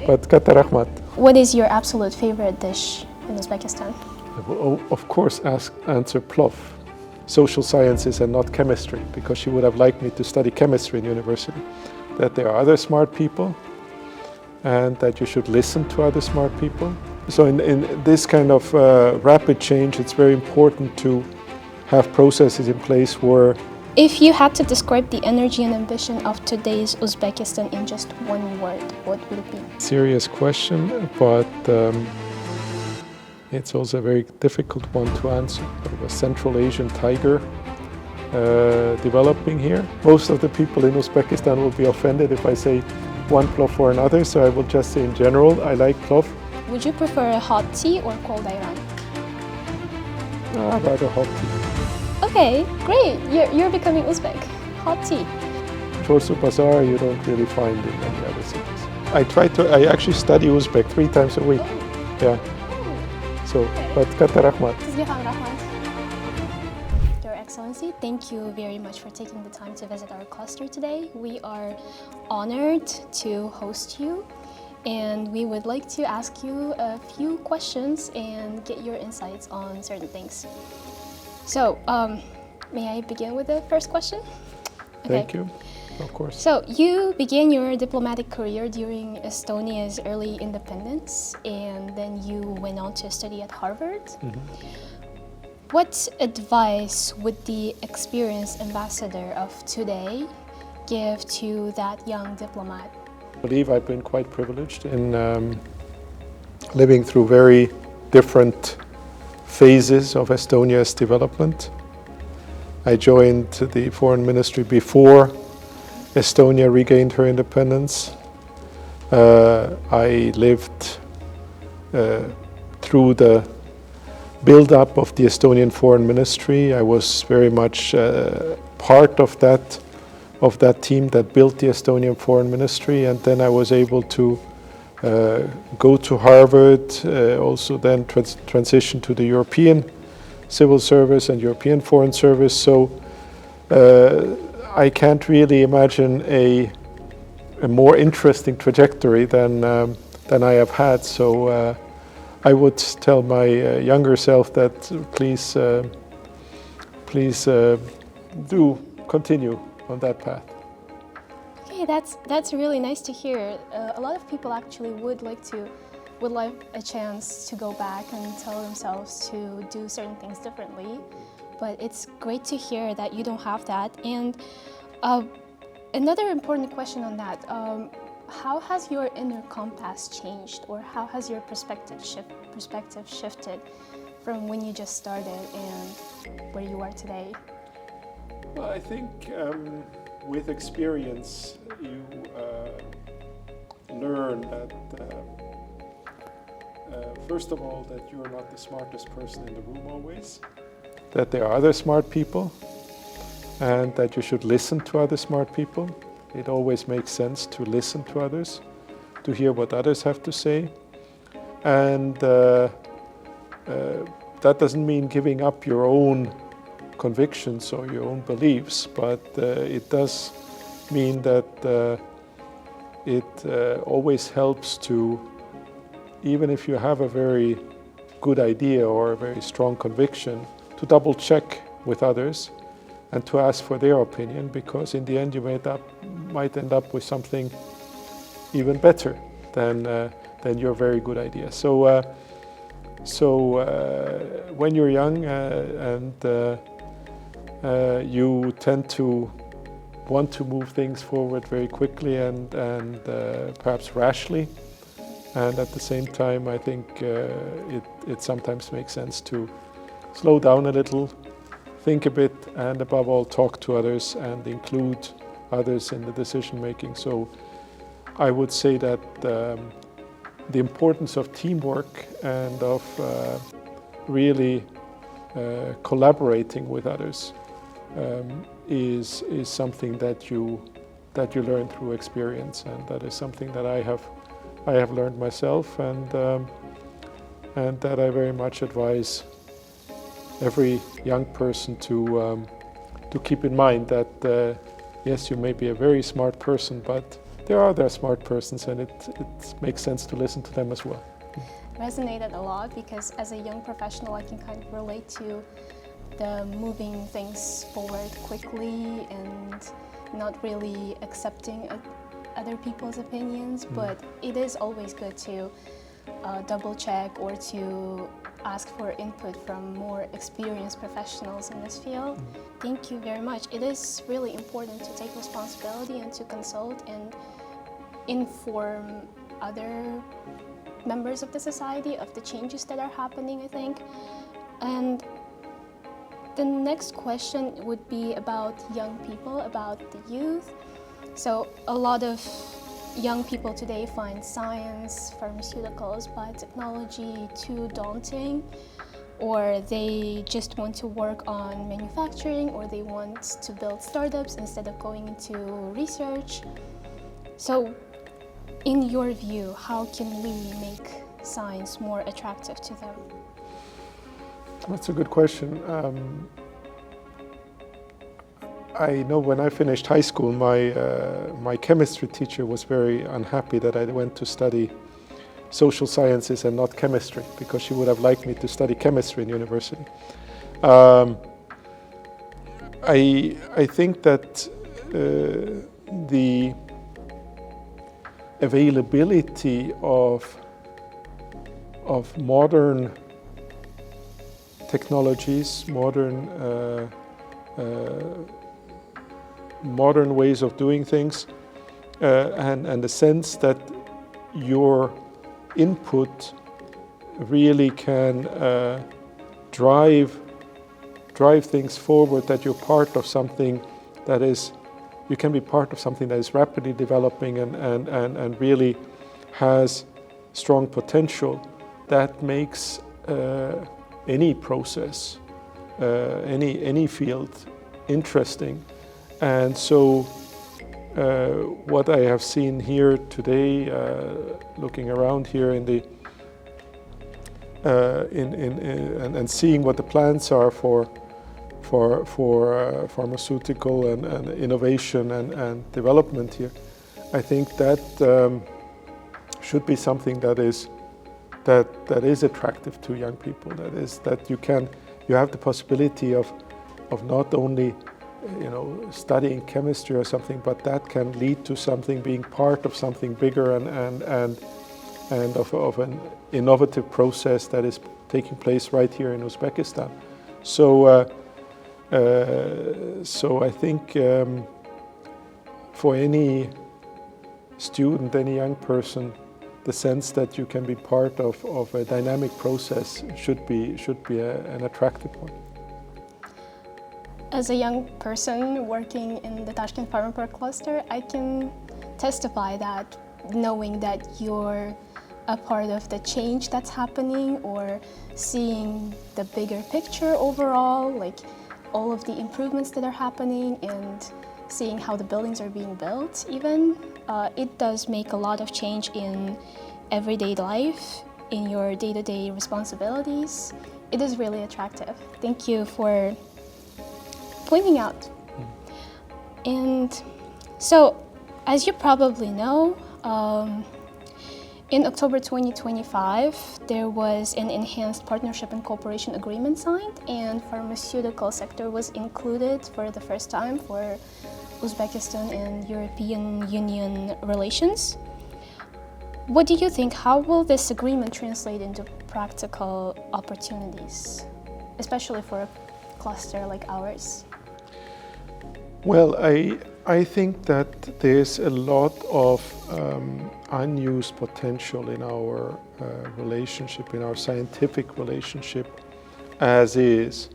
But Kata Rahmat. What is your absolute favorite dish in Uzbekistan? I will, of course, answer plov. Social sciences and not chemistry, because she would have liked me to study chemistry in university. That there are other smart people and that you should listen to other smart people. So in this kind of rapid change, it's very important to have processes in place where... If you had to describe the energy and ambition of today's Uzbekistan in just one word, what would it be? Serious question, but it's also a very difficult one to answer. A Central Asian tiger developing here. Most of the people in Uzbekistan will be offended if I say one plov or another, so I will just say in general, I like plov. Would you prefer a hot tea or cold ayran? Rather hot tea. Okay, great. You're becoming Uzbek. Hot tea. Chorsu Bazaar you don't really find in many other cities. I actually study Uzbek 3 times a week. Oh. Yeah. So, but Kata Rahmat. Your Excellency, thank you very much for taking the time to visit our cluster today. We are honored to host you, and we would like to ask you a few questions and get your insights on certain things. So, may I begin with the first question? Okay. Thank you. Of course. So, you began your diplomatic career during Estonia's early independence, and then you went on to study at Harvard. Mm-hmm. What advice would the experienced ambassador of today give to that young diplomat? I believe I've been quite privileged in living through very different phases of Estonia's development. I joined the foreign ministry before Estonia regained her independence. I lived through the build-up of the Estonian foreign ministry. I was very much part of that team that built the Estonian foreign ministry, and then I was able to go to Harvard, also then transition to the European civil service and European foreign service. So I can't really imagine a more interesting trajectory than I have had. So I would tell my younger self that please do continue on that path. Okay, that's really nice to hear. A lot of people actually would like a chance to go back and tell themselves to do certain things differently, but it's great to hear that you don't have that. And another important question on that, how has your inner compass changed, or how has your perspective shifted from when you just started and where you are today? Well, I think with experience you learn that first of all, that you are not the smartest person in the room always, that there are other smart people, and that you should listen to other smart people. It always makes sense to listen to others, to hear what others have to say. And that doesn't mean giving up your own convictions or your own beliefs, but it does mean that it always helps to, even if you have a very good idea or a very strong conviction, to double check with others and to ask for their opinion, because in the end you might end up with something even better than your very good idea. So when you're young and you tend to want to move things forward very quickly and perhaps rashly, and at the same time I think it sometimes makes sense to slow down a little, think a bit, and above all talk to others and include others in the decision making. So I would say that the importance of teamwork and of really collaborating with others is something that you learn through experience, and that is something that I have learned myself, and that I very much advise every young person to keep in mind, that yes, you may be a very smart person, but There are smart persons, and it makes sense to listen to them as well. Resonated a lot because as a young professional, I can kind of relate to the moving things forward quickly and not really accepting other people's opinions, but it is always good to double check or to ask for input from more experienced professionals in this field. Thank you very much. It is really important to take responsibility and to consult and inform other members of the society of the changes that are happening, I think. And the next question would be about young people, about the youth. So a lot of young people today find science, pharmaceuticals, biotechnology too daunting, or they just want to work on manufacturing, or they want to build startups instead of going into research. So in your view, how can we make science more attractive to them? That's a good question. I know when I finished high school, my chemistry teacher was very unhappy that I went to study social sciences and not chemistry, because she would have liked me to study chemistry in university. I think that the availability of modern technologies, modern ways of doing things, and the sense that your input really can drive things forward, that you're part of something that is, you can be part of something that is rapidly developing and really has strong potential. That makes any process, any field interesting. And so what I have seen here today, looking around here in the and seeing what the plans are for pharmaceutical and innovation and development here, I think that should be something that is attractive to young people. That is that you have the possibility of not only studying chemistry or something, but that can lead to something, being part of something bigger and of an innovative process that is taking place right here in Uzbekistan. So I think for any student, any young person, the sense that you can be part of a dynamic process should be an attractive one. As a young person working in the Tashkent Farm Park cluster, I can testify that knowing that you're a part of the change that's happening, or seeing the bigger picture overall, like all of the improvements that are happening and seeing how the buildings are being built even, it does make a lot of change in everyday life, in your day-to-day responsibilities. It is really attractive. Thank you for pointing out. And so, as you probably know, in October 2025, there was an enhanced partnership and cooperation agreement signed, and pharmaceutical sector was included for the first time for Uzbekistan and European Union relations. What do you think? How will this agreement translate into practical opportunities, especially for a cluster like ours? Well, I think that there's a lot of unused potential in our relationship, in our scientific relationship as is.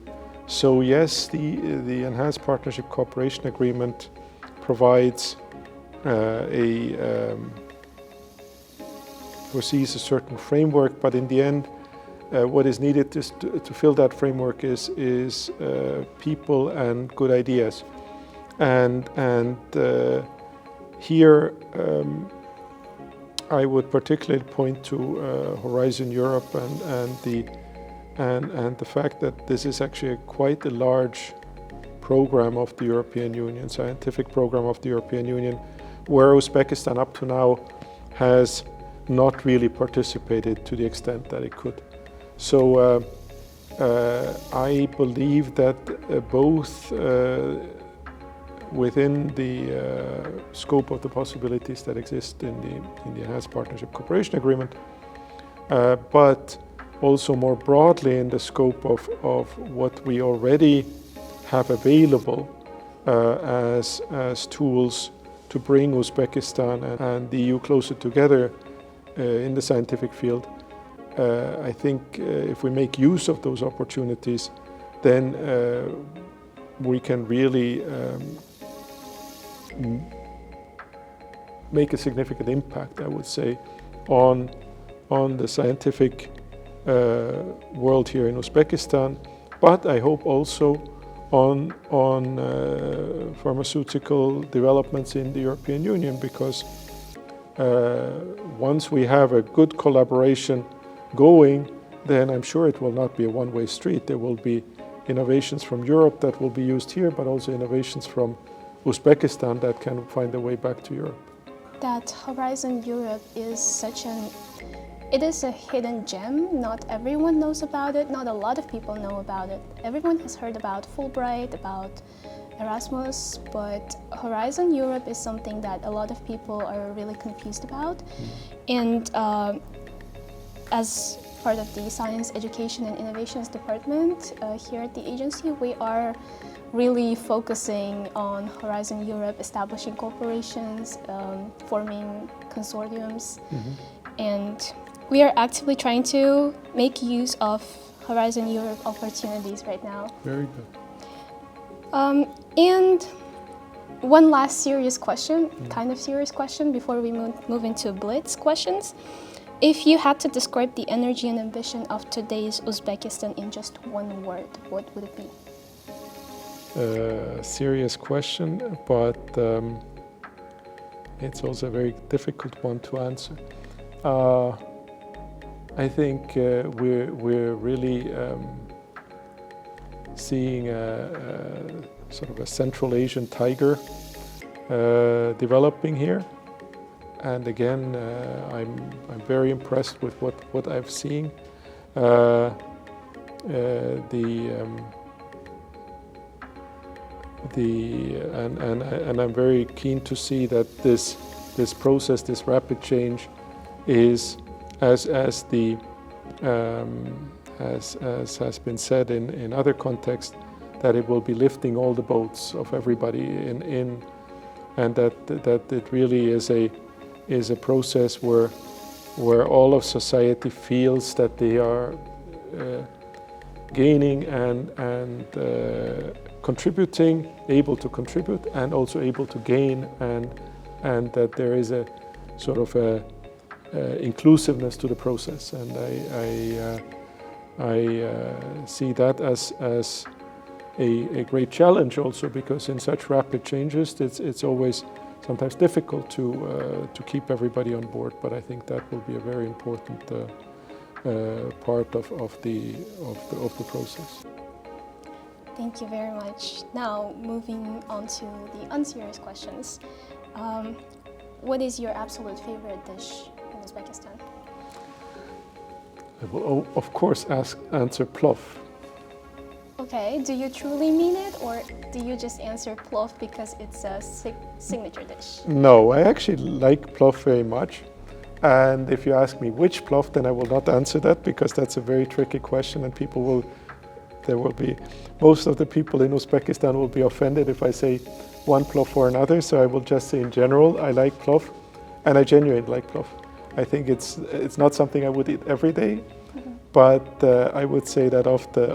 So yes, the Enhanced Partnership Cooperation Agreement provides foresees a certain framework, but in the end, what is needed is to fill that framework is people and good ideas. And here I would particularly point to Horizon Europe and the fact that this is actually quite a large program of the European Union, scientific program of the European Union, where Uzbekistan up to now has not really participated to the extent that it could. So I believe that both within the scope of the possibilities that exist in the Enhanced Partnership Cooperation Agreement, but also more broadly in the scope of what we already have available as tools to bring Uzbekistan and the EU closer together in the scientific field. I think if we make use of those opportunities, then we can really make a significant impact, I would say, on the scientific world here in Uzbekistan, but I hope also on pharmaceutical developments in the European Union, because once we have a good collaboration going, then I'm sure it will not be a one-way street. There will be innovations from Europe that will be used here, but also innovations from Uzbekistan that can find their way back to Europe. That Horizon Europe is it is a hidden gem. Not everyone knows about it. Not a lot of people know about it. Everyone has heard about Fulbright, about Erasmus, but Horizon Europe is something that a lot of people are really confused about. And as part of the Science, Education and Innovations Department here at the agency, we are really focusing on Horizon Europe, establishing corporations, forming consortiums, and we are actively trying to make use of Horizon Europe opportunities right now. Very good. And one last serious question, kind of serious question, before we move into Blitz questions. If you had to describe the energy and ambition of today's Uzbekistan in just one word, what would it be? Serious question, but it's also a very difficult one to answer. I think we're really seeing a sort of a Central Asian tiger developing here, and again, I'm very impressed with what I've seen. And I'm very keen to see that this process, this rapid change, is as has been said in other contexts, that it will be lifting all the boats of everybody in and that it really is a process where all of society feels that they are gaining and contributing, able to contribute, and also able to gain, and that there is a sort of inclusiveness to the process, and I see that as a great challenge also, because in such rapid changes it's always sometimes difficult to keep everybody on board, but I think that will be a very important part of the process. Thank you very much. Now, moving on to the unserious questions. What is your absolute favorite dish in Uzbekistan? I will, of course, answer plov. Okay, do you truly mean it, or do you just answer plov because it's a signature dish? No, I actually like plov very much. And if you ask me which plov, then I will not answer that, because that's a very tricky question, and most of the people in Uzbekistan will be offended if I say one plov or another, so I will just say in general, I like plov, and I genuinely like plov. I think it's not something I would eat every day, but I would say that of the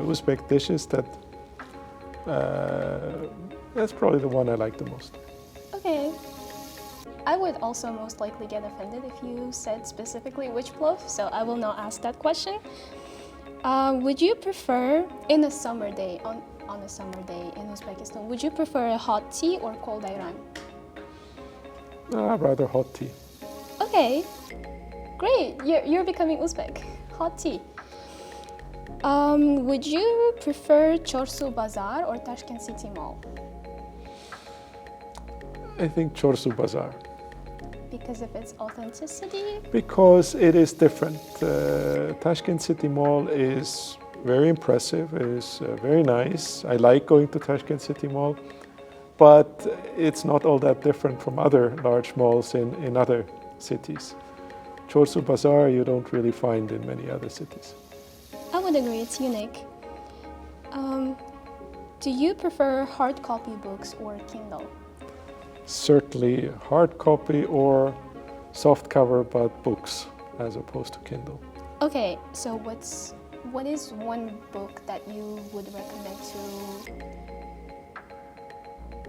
Uzbek dishes, that's probably the one I like the most. Okay. I would also most likely get offended if you said specifically which plov, so I will not ask that question. Would you prefer, in a summer day, on a summer day in Uzbekistan, would you prefer a hot tea or cold ayran? Rather hot tea. Okay, great. You're becoming Uzbek. Hot tea. Would you prefer Chorsu Bazaar or Tashkent City Mall? I think Chorsu Bazaar. Because of its authenticity? Because it is different. Tashkent City Mall is very impressive, it is very nice. I like going to Tashkent City Mall, but it's not all that different from other large malls in other cities. Chorsu Bazaar you don't really find in many other cities. I would agree, it's unique. Do you prefer hard copy books or Kindle? Certainly hard copy or soft cover, but books as opposed to Kindle. Okay, so what is one book that you would recommend to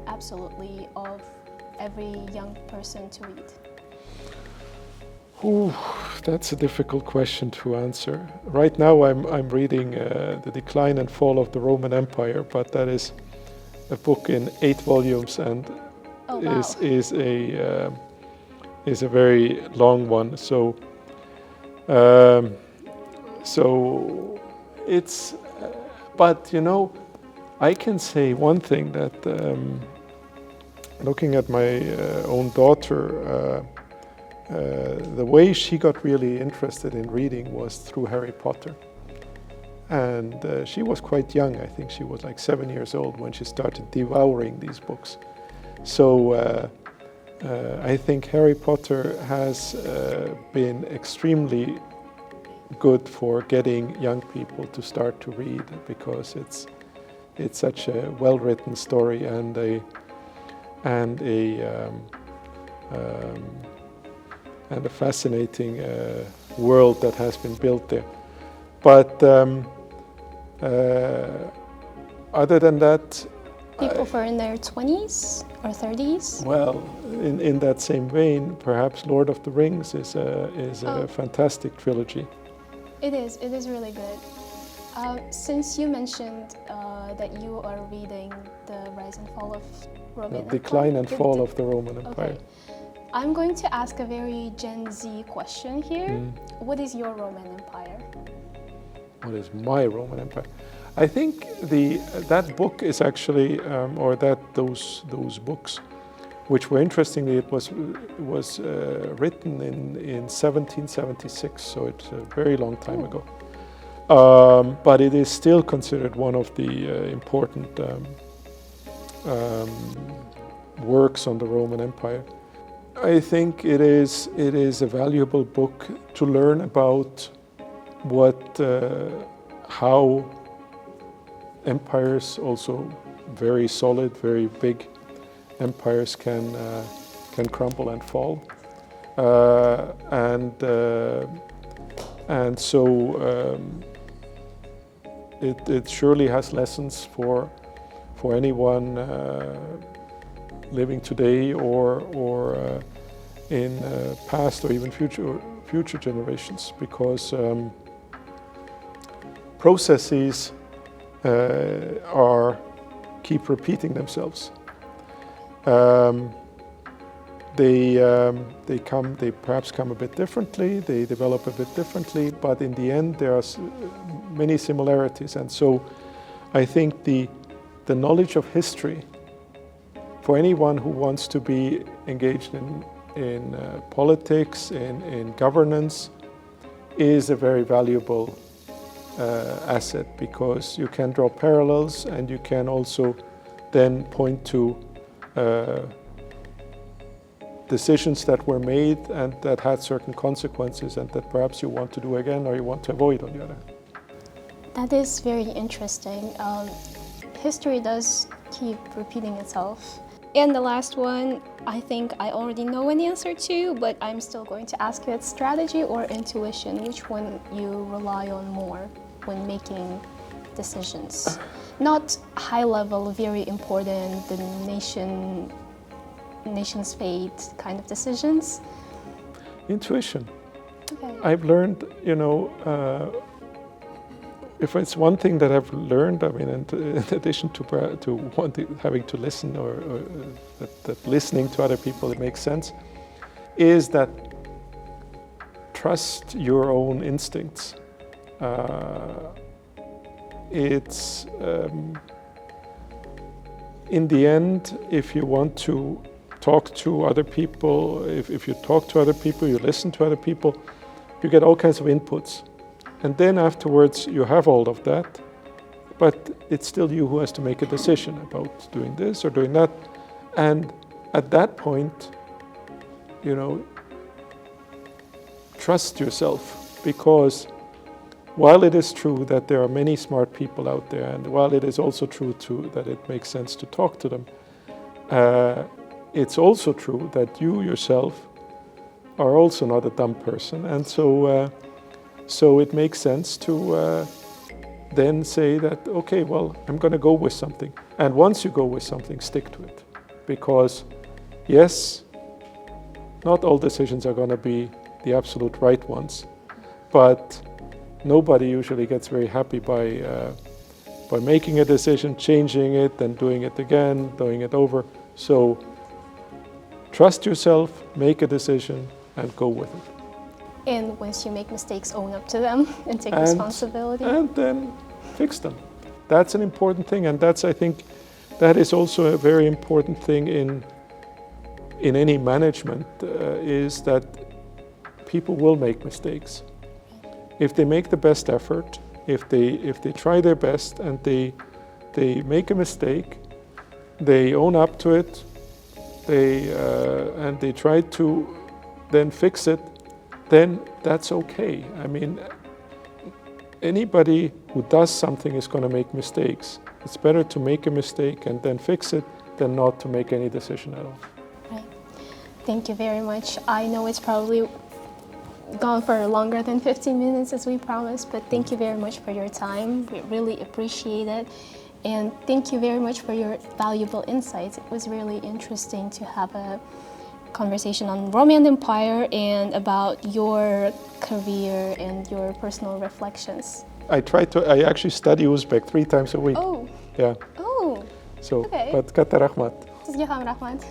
absolutely of every young person to read? Ooh, that's a difficult question to answer. Right now I'm reading The Decline and Fall of the Roman Empire, but that is a book in 8 volumes and Oh, wow. is a very long one. So it's, but you know, I can say one thing that looking at my own daughter, the way she got really interested in reading was through Harry Potter. And she was quite young, I think she was like 7 years old when she started devouring these books. So I think Harry Potter has been extremely good for getting young people to start to read, because it's such a well-written story and a fascinating world that has been built there. But other than that, People for in their 20s or 30s? well, in that same vein, perhaps Lord of the Rings is a fantastic trilogy. It is really good. Since you mentioned that you are reading The Rise and Fall of Roman Empire. Decline and Fall of the Roman Empire. Okay. I'm going to ask a very Gen Z question here. What is your Roman Empire? What is my Roman Empire? I think that book is actually, or those books, which were interestingly, it was written in 1776, so it's a very long time ago. But it is still considered one of the important works on the Roman Empire. I think it is a valuable book to learn about how empires, also very solid, very big empires, can crumble and fall, and so it surely has lessons for anyone living today or in past or even future generations, because processes keep repeating themselves. They perhaps come a bit differently, they develop a bit differently, but in the end there are many similarities. And so I think the knowledge of history for anyone who wants to be engaged in politics, in governance, is a very valuable asset, because you can draw parallels and you can also then point to decisions that were made and that had certain consequences and that perhaps you want to do again or you want to avoid on the other hand. That is very interesting. History does keep repeating itself. And the last one, I think I already know an answer to, but I'm still going to ask you, it's strategy or intuition? Which one you rely on more when making decisions? Not high level, very important, the nation's fate kind of decisions. Intuition. Okay. I've learned, if it's one thing that I've learned, I mean, in addition to having to listen or that listening to other people, it makes sense, is that trust your own instincts. In the end, if you want to talk to other people, if you talk to other people, you listen to other people, you get all kinds of inputs. And then afterwards you have all of that, but it's still you who has to make a decision about doing this or doing that. And at that point, you know, trust yourself, because while it is true that there are many smart people out there, and while it is also true too that it makes sense to talk to them, it's also true that you yourself are also not a dumb person, and so it makes sense to then say that, okay, well, I'm going to go with something. And once you go with something, stick to it, because yes, not all decisions are going to be the absolute right ones, but nobody usually gets very happy by making a decision, changing it, then doing it again, doing it over. So trust yourself, make a decision, and go with it. And once you make mistakes, own up to them and take responsibility. And then fix them. That's an important thing, and that's, I think, that is also a very important thing in any management, is that people will make mistakes. If they make the best effort, if they try their best and they make a mistake, they own up to it, and they try to then fix it, then that's okay. I mean, anybody who does something is going to make mistakes. It's better to make a mistake and then fix it than not to make any decision at all. Right. Thank you very much. I know it's probably gone for longer than 15 minutes as we promised, but thank you very much for your time. We really appreciate it. And thank you very much for your valuable insights. It was really interesting to have a conversation on Roman Empire and about your career and your personal reflections. I actually study Uzbek 3 times a week. Oh. Yeah. Oh. So, okay. But Kata Rahmat. Rahmat.